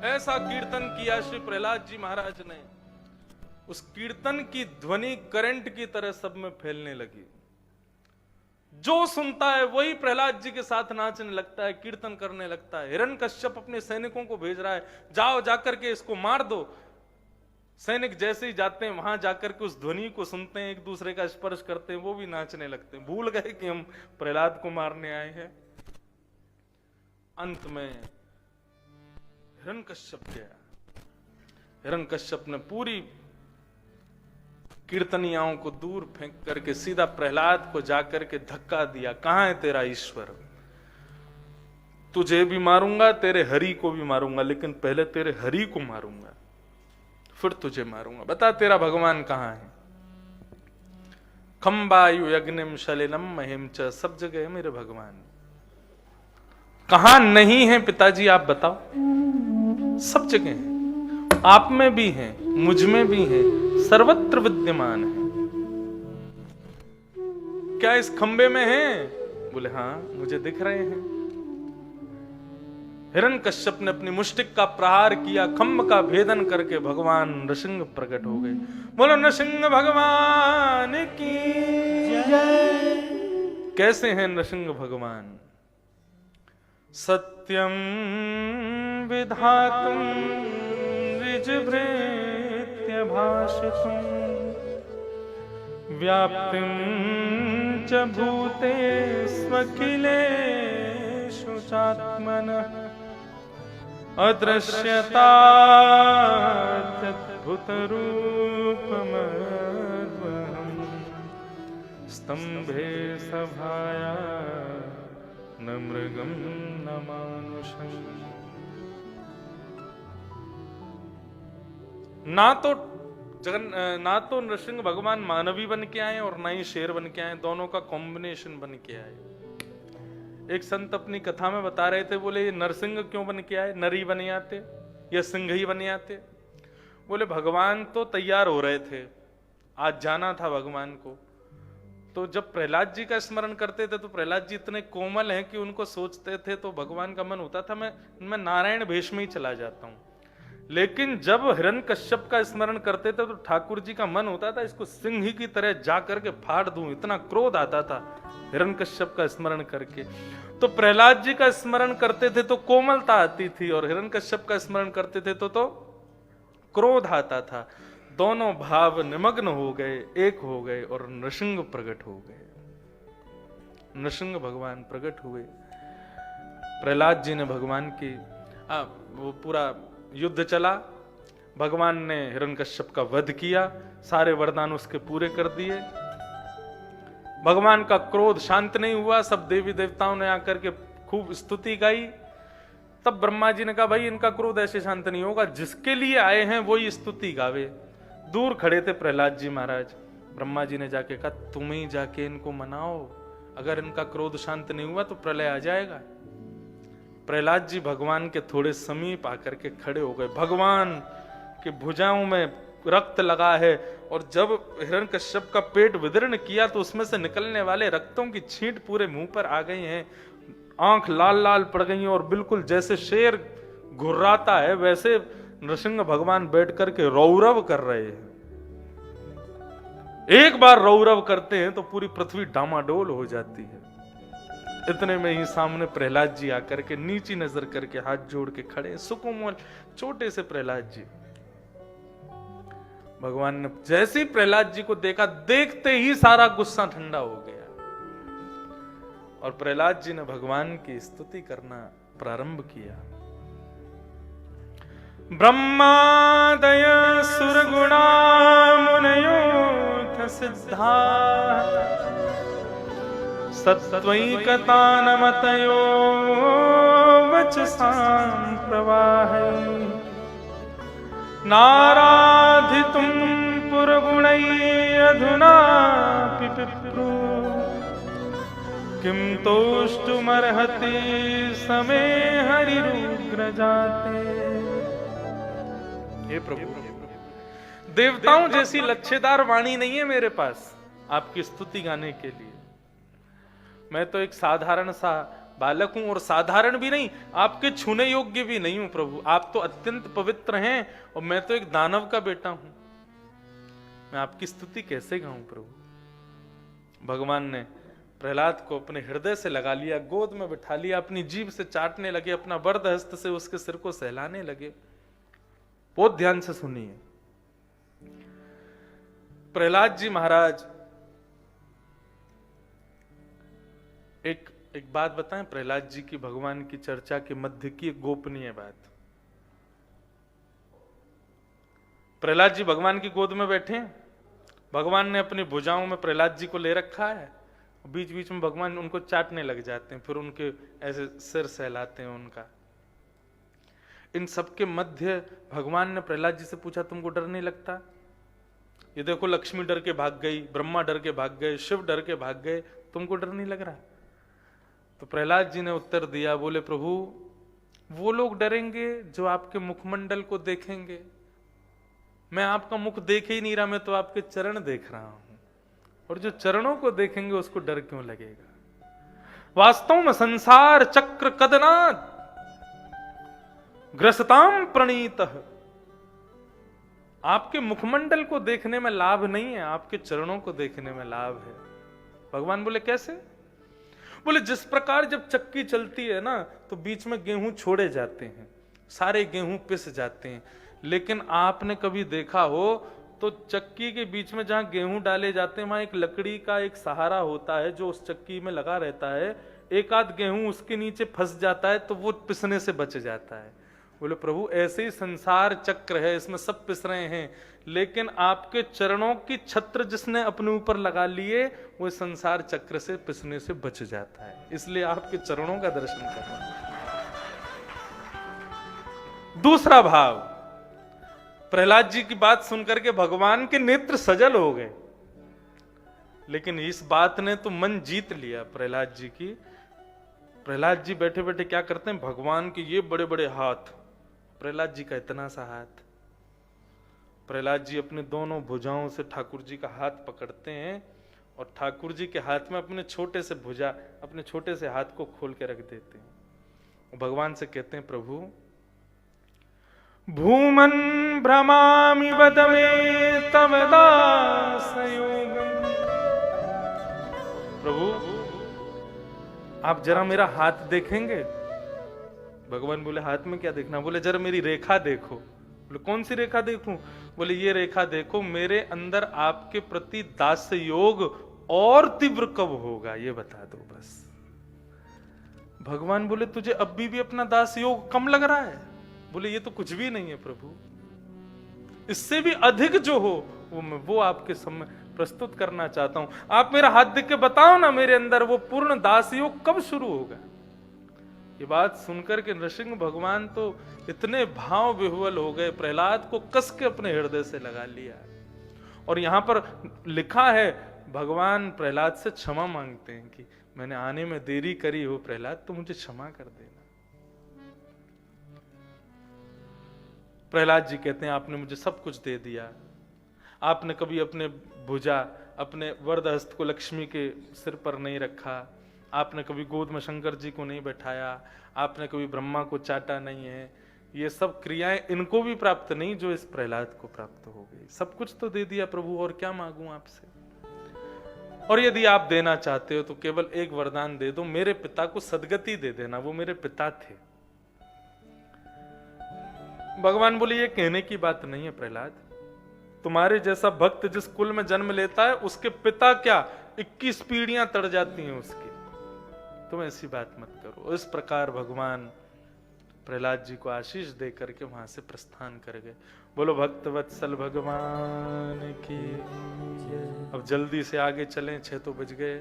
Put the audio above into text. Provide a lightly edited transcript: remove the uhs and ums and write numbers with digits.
ऐसा कीर्तन किया श्री प्रहलाद जी महाराज ने, उस कीर्तन की ध्वनि करंट की तरह सब में फैलने लगी। जो सुनता है वही प्रहलाद जी के साथ नाचने लगता है, कीर्तन करने लगता है। हिरण्यकश्यप अपने सैनिकों को भेज रहा है, जाओ जाकर के इसको मार दो। सैनिक जैसे ही जाते हैं वहां जाकर के उस ध्वनि को सुनते हैं, एक दूसरे का स्पर्श करते हैं, वो भी नाचने लगते हैं, भूल गए कि हम प्रहलाद को मारने आए हैं। अंत में हिरण्यकश्यप गया। हिरण्यकश्यप ने पूरी कीर्तनियाओं को दूर फेंक करके सीधा प्रहलाद को जाकर के धक्का दिया। कहां है तेरा ईश्वर? तुझे भी मारूंगा, तेरे हरि को भी मारूंगा, लेकिन पहले तेरे हरि को मारूंगा, फिर तुझे मारूंगा। बता तेरा भगवान कहां है? खम्बायु यज्ञम शलिलम महिम च, सब जगह है मेरे भगवान। कहां नहीं है पिताजी आप बताओ? सब जगह है, आप में भी है, मुझ में भी है, सर्वत्र विद्यमान है। क्या इस खंबे में है? बोले हाँ मुझे दिख रहे हैं। हिरण्यकश्यप ने अपनी मुष्टिक का प्रहार किया, खंभ का भेदन करके भगवान नृसिंह प्रकट हो गए। बोलो नृसिंह भगवान की जय। कैसे हैं नृसिंह भगवान? सत्यम विधातुम ऋजभृत्य भाषितुम व्याप्तिं च भूतेष्वखिलेषु चात्मनः अदृश्यताद्भुतरूपमद्वहम् स्तंभे सभाया न मृगम न मानुषम। ना तो नृसिंह भगवान मानवी बन के आए और ना ही शेर बन के आए, दोनों का कॉम्बिनेशन बन के आए। एक संत अपनी कथा में बता रहे थे, बोले ये नरसिंह क्यों बन के आए, नरी बन आते या सिंह ही बन आते? बोले भगवान तो तैयार हो रहे थे, आज जाना था भगवान को। तो जब प्रहलाद जी का स्मरण करते थे तो प्रहलाद जी इतने कोमल हैं कि उनको सोचते थे तो भगवान का मन होता था मैं नारायण भेष में ही चला जाता हूं। लेकिन जब हिरण्यकश्यप का स्मरण करते थे तो ठाकुर जी का मन होता था इसको सिंह की तरह जाकर के फाड़ दूं, इतना क्रोध आता था हिरण्यकश्यप का स्मरण करके। तो प्रहलाद जी का स्मरण करते थे तो कोमलता आती थी, और हिरण्यकश्यप का स्मरण करते थे तो क्रोध आता था। दोनों भाव निमग्न हो गए, एक हो गए और नृसिंह प्रकट हो गए। नृसिंह भगवान प्रकट हुए। प्रहलाद जी ने भगवान की वो पूरा युद्ध चला, भगवान ने हिरण्यकश्यप का वध किया, सारे वरदान उसके पूरे कर दिए। भगवान का क्रोध शांत नहीं हुआ, सब देवी देवताओं ने आकर के खूब स्तुति गाई। तब ब्रह्मा जी ने कहा भाई इनका क्रोध ऐसे शांत नहीं होगा, जिसके लिए आए हैं वही स्तुति गावे। दूर खड़े थे प्रहलाद जी महाराज। ब्रह्मा जी ने जाके कहा तुम ही जाके इनको मनाओ, अगर इनका क्रोध शांत नहीं हुआ तो प्रलय आ जाएगा। प्रहलाद जी भगवान के थोड़े समीप आकर के खड़े हो गए। भगवान के भुजाओं में रक्त लगा है, और जब हिरण्यकश्यप का पेट विदीर्ण किया तो उसमें से निकलने वाले रक्तों की छींट पूरे मुंह पर आ गई हैं, आंख लाल लाल पड़ गई हैं, और बिल्कुल जैसे शेर घुर्राता है वैसे नृसिंह भगवान बैठ करके रौरव कर रहे हैं। एक बार रौरव करते हैं तो पूरी पृथ्वी डामाडोल हो जाती है। इतने में ही सामने प्रहलाद जी आकर के नीची नजर करके हाथ जोड़ के खड़े, सुकोमल छोटे से प्रहलाद जी। भगवान ने जैसे ही प्रहलाद जी को देखा, देखते ही सारा गुस्सा ठंडा हो गया, और प्रहलाद जी ने भगवान की स्तुति करना प्रारंभ किया। ब्रह्मादय सुरगुणा मुनयोऽथ सिद्धा सत्त्वैकतानमतयो वचसां प्रवाहै नाराधितुं पुरगुणैरधुनापि पिप्रू किं तोष्टुमर्हति समे हरिरुग्रजाते। हे प्रभु, देवताओं जैसी लच्छेदार वाणी नहीं है मेरे पास आपकी स्तुति गाने के लिए। मैं तो एक साधारण सा बालक हूं और साधारण भी नहीं, आपके छूने योग्य भी नहीं हूं प्रभु। आप तो अत्यंत पवित्र हैं और मैं तो एक दानव का बेटा हूं। मैं आपकी स्तुति कैसे गाऊं प्रभु। भगवान ने प्रहलाद को अपने हृदय से लगा लिया, गोद में बिठा लिया, अपनी जीभ से चाटने लगे, अपना वरद हस्त से उसके सिर को सहलाने लगे। बहुत ध्यान से सुनिए। प्रहलाद जी महाराज, एक बात बताएं, प्रहलाद जी की भगवान की चर्चा के मध्य की एक गोपनीय बात। प्रहलाद जी भगवान की गोद में बैठे हैं, भगवान ने अपनी भुजाओं में प्रहलाद जी को ले रखा है, बीच बीच में भगवान उनको चाटने लग जाते हैं, फिर उनके ऐसे सिर सहलाते हैं उनका। इन सबके मध्य भगवान ने प्रहलाद जी से पूछा, तुमको डर नहीं लगता? ये देखो, लक्ष्मी डर के भाग गई, ब्रह्मा डर के भाग गए, शिव डर के भाग गए, तुमको डर नहीं लग रहा? तो प्रहलाद जी ने उत्तर दिया, बोले प्रभु वो लोग डरेंगे जो आपके मुखमंडल को देखेंगे, मैं आपका मुख देख ही नहीं रहा, मैं तो आपके चरण देख रहा हूं, और जो चरणों को देखेंगे उसको डर क्यों लगेगा। वास्तव में संसार चक्र कदनाद ग्रसताम प्रणीत, आपके मुखमंडल को देखने में लाभ नहीं है, आपके चरणों को देखने में लाभ है। भगवान बोले कैसे? बोले जिस प्रकार जब चक्की चलती है ना तो बीच में गेहूं छोड़े जाते हैं, सारे गेहूं पिस जाते हैं, लेकिन आपने कभी देखा हो तो चक्की के बीच में जहां गेहूं डाले जाते हैं वहां एक लकड़ी का एक सहारा होता है जो उस चक्की में लगा रहता है, एक आध गेहूं उसके नीचे फंस जाता है तो वो पिसने से बच जाता है। बोले प्रभु ऐसे ही संसार चक्र है, इसमें सब पिस रहे हैं, लेकिन आपके चरणों की छत्र जिसने अपने ऊपर लगा लिए वो संसार चक्र से पिसने से बच जाता है, इसलिए आपके चरणों का दर्शन करना। दूसरा भाव, प्रहलाद जी की बात सुनकर के भगवान के नेत्र सजल हो गए, लेकिन इस बात ने तो मन जीत लिया प्रहलाद जी की। प्रहलाद जी बैठे बैठे क्या करते हैं, भगवान के ये बड़े बड़े हाथ, प्रहलाद जी का इतना सा हाथ, प्रहलाद जी अपने दोनों भुजाओं से ठाकुर जी का हाथ पकड़ते हैं और ठाकुर जी के हाथ में अपने छोटे से भुजा, अपने छोटे से हाथ को खोल के रख देते हैं। भगवान से कहते हैं प्रभु भूमन भ्रमामि वद मे तव दासयोगम, प्रभु आप जरा मेरा हाथ देखेंगे? भगवान बोले हाथ में क्या देखना? बोले जरा मेरी रेखा देखो। बोले कौन सी रेखा देखूं? बोले ये रेखा देखो, मेरे अंदर आपके प्रति दास्य योग और तीव्र कब होगा ये बता दो बस। भगवान बोले तुझे अभी भी अपना दास्य योग कम लग रहा है? बोले ये तो कुछ भी नहीं है प्रभु, इससे भी अधिक जो हो वो आपके सामने प्रस्तुत करना चाहता हूं। आप मेरा हाथ देख के बताओ ना, मेरे अंदर वो पूर्ण दास्य योग कब शुरू होगा। ये बात सुनकर के नृसिंह भगवान तो इतने भाव विह्वल हो गए, प्रहलाद को कस के अपने हृदय से लगा लिया। और यहां पर लिखा है भगवान प्रहलाद से क्षमा मांगते हैं कि मैंने आने में देरी करी हो प्रहलाद, तो मुझे क्षमा कर देना। प्रहलाद जी कहते हैं आपने मुझे सब कुछ दे दिया, आपने कभी अपने भुजा, अपने वरद हस्त को लक्ष्मी के सिर पर नहीं रखा, आपने कभी गोद में शंकर जी को नहीं बैठाया, आपने कभी ब्रह्मा को चाटा नहीं है, ये सब क्रियाएं इनको भी प्राप्त नहीं जो इस प्रहलाद को प्राप्त हो गई। सब कुछ तो दे दिया प्रभु, और क्या मांगू आपसे। और यदि आप देना चाहते हो तो केवल एक वरदान दे दो, मेरे पिता को सदगति दे देना, वो मेरे पिता थे। भगवान बोले ये कहने की बात नहीं है प्रहलाद, तुम्हारे जैसा भक्त जिस कुल में जन्म लेता है उसके पिता क्या 21 पीढ़ियां तड़ जाती हैं उसकी, तुम ऐसी बात मत करो। इस प्रकार भगवान प्रहलाद जी को आशीष दे करके वहां से प्रस्थान कर गए। बोलो भक्त वत्सल भगवान की। अब जल्दी से आगे चलें, 6 तो बज गए।